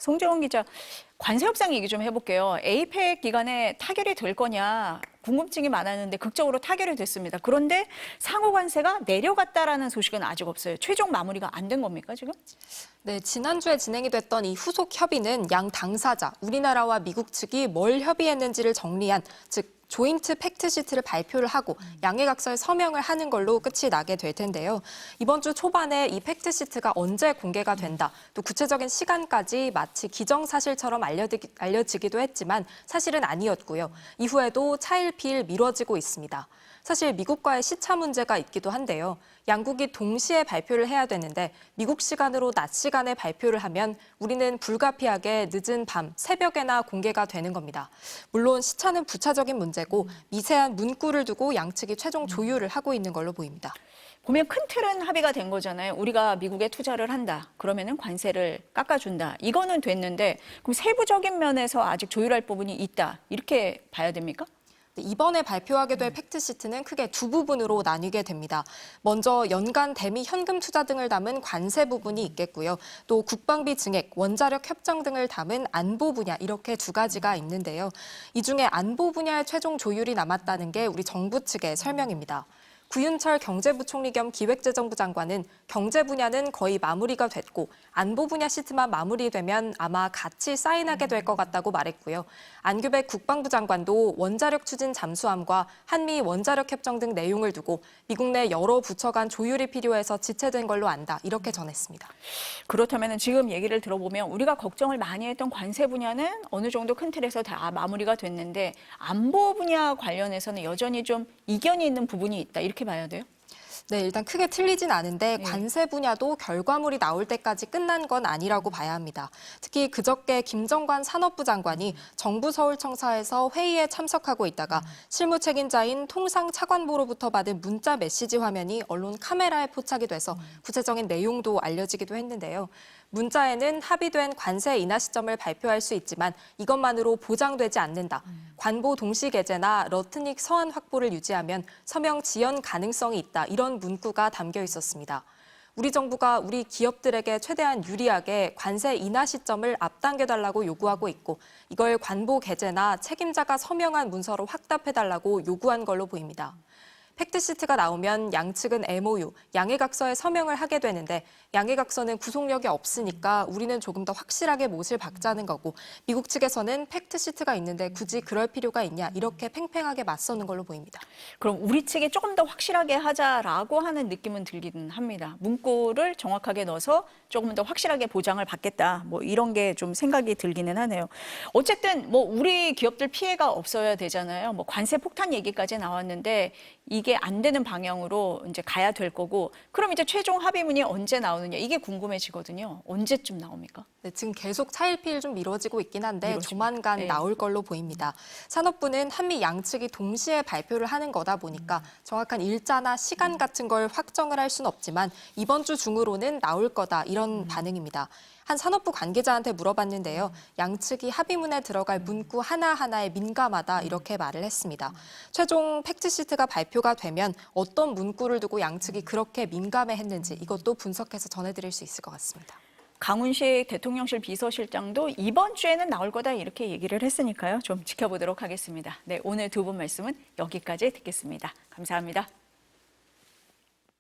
송재원 기자, 관세 협상 얘기 좀 해볼게요. 에이펙 기간에 타결이 될 거냐 궁금증이 많았는데 극적으로 타결이 됐습니다. 그런데 상호 관세가 내려갔다라는 소식은 아직 없어요. 최종 마무리가 안 된 겁니까 지금? 네, 지난주에 진행이 됐던 이 후속 협의는 양 당사자, 우리나라와 미국 측이 뭘 협의했는지를 정리한, 즉 조인트 팩트시트를 발표를 하고 양해각서에 서명을 하는 걸로 끝이 나게 될 텐데요. 이번 주 초반에 이 팩트시트가 언제 공개가 된다, 또 구체적인 시간까지 마치 기정사실처럼 알려지기도 했지만 사실은 아니었고요. 이후에도 차일피일 미뤄지고 있습니다. 사실 미국과의 시차 문제가 있기도 한데요. 양국이 동시에 발표를 해야 되는데 미국 시간으로 낮 시간에 발표를 하면 우리는 불가피하게 늦은 밤, 새벽에나 공개가 되는 겁니다. 물론 시차는 부차적인 문제고 미세한 문구를 두고 양측이 최종 조율을 하고 있는 걸로 보입니다. 보면 큰 틀은 합의가 된 거잖아요. 우리가 미국에 투자를 한다. 그러면은 관세를 깎아준다. 이거는 됐는데 그럼 세부적인 면에서 아직 조율할 부분이 있다. 이렇게 봐야 됩니까? 이번에 발표하게 될 팩트시트는 크게 두 부분으로 나뉘게 됩니다. 먼저 연간 대미 현금 투자 등을 담은 관세 부분이 있겠고요. 또 국방비 증액, 원자력 협정 등을 담은 안보 분야, 이렇게 두 가지가 있는데요. 이 중에 안보 분야의 최종 조율이 남았다는 게 우리 정부 측의 설명입니다. 구윤철 경제부총리 겸 기획재정부 장관은 경제 분야는 거의 마무리가 됐고 안보 분야 시트만 마무리되면 아마 같이 사인하게 될 것 같다고 말했고요. 안규백 국방부 장관도 원자력 추진 잠수함과 한미 원자력 협정 등 내용을 두고 미국 내 여러 부처 간 조율이 필요해서 지체된 걸로 안다, 이렇게 전했습니다. 그렇다면 지금 얘기를 들어보면 우리가 걱정을 많이 했던 관세 분야는 어느 정도 큰 틀에서 다 마무리가 됐는데 안보 분야 관련해서는 여전히 좀 이견이 있는 부분이 있다. 이렇게 봐야 돼요? 네, 일단 크게 틀리진 않은데 관세 분야도 결과물이 나올 때까지 끝난 건 아니라고 봐야 합니다. 특히 그저께 김정관 산업부 장관이 정부 서울청사에서 회의에 참석하고 있다가 실무 책임자인 통상차관보로부터 받은 문자 메시지 화면이 언론 카메라에 포착이 돼서 구체적인 내용도 알려지기도 했는데요. 문자에는 합의된 관세 인하 시점을 발표할 수 있지만 이것만으로 보장되지 않는다. 관보 동시 개제나 러트닉 서한 확보를 유지하면 서명 지연 가능성이 있다. 이런 문구가 담겨 있었습니다. 우리 정부가 우리 기업들에게 최대한 유리하게 관세 인하 시점을 앞당겨달라고 요구하고 있고 이걸 관보 개제나 책임자가 서명한 문서로 확답해달라고 요구한 걸로 보입니다. 팩트시트가 나오면 양측은 MOU, 양해각서에 서명을 하게 되는데 양해각서는 구속력이 없으니까 우리는 조금 더 확실하게 못을 박자는 거고 미국 측에서는 팩트시트가 있는데 굳이 그럴 필요가 있냐, 이렇게 팽팽하게 맞서는 걸로 보입니다. 그럼 우리 측이 조금 더 확실하게 하자라고 하는 느낌은 들기는 합니다. 문구를 정확하게 넣어서 조금 더 확실하게 보장을 받겠다. 뭐 이런 게 좀 생각이 들기는 하네요. 어쨌든 뭐 우리 기업들 피해가 없어야 되잖아요. 뭐 관세 폭탄 얘기까지 나왔는데 이게 안 되는 방향으로 이제 가야 될 거고 그럼 이제 최종 합의문이 언제 나오느냐 이게 궁금해지거든요. 언제쯤 나옵니까? 네, 지금 계속 차일피일 좀 미뤄지고 있긴 한데 조만간 나올 걸로 보입니다. 산업부는 한미 양측이 동시에 발표를 하는 거다 보니까 정확한 일자나 시간 같은 걸 확정을 할 수는 없지만 이번 주 중으로는 나올 거다, 이런 반응입니다. 한 산업부 관계자한테 물어봤는데요. 양측이 합의문에 들어갈 문구 하나하나에 민감하다, 이렇게 말을 했습니다. 최종 팩트시트가 발표가 되면 어떤 문구를 두고 양측이 그렇게 민감해했는지 이것도 분석해서 전해드릴 수 있을 것 같습니다. 강훈식 대통령실 비서실장도 이번 주에는 나올 거다 이렇게 얘기를 했으니까요. 좀 지켜보도록 하겠습니다. 네, 오늘 두 분 말씀은 여기까지 듣겠습니다. 감사합니다.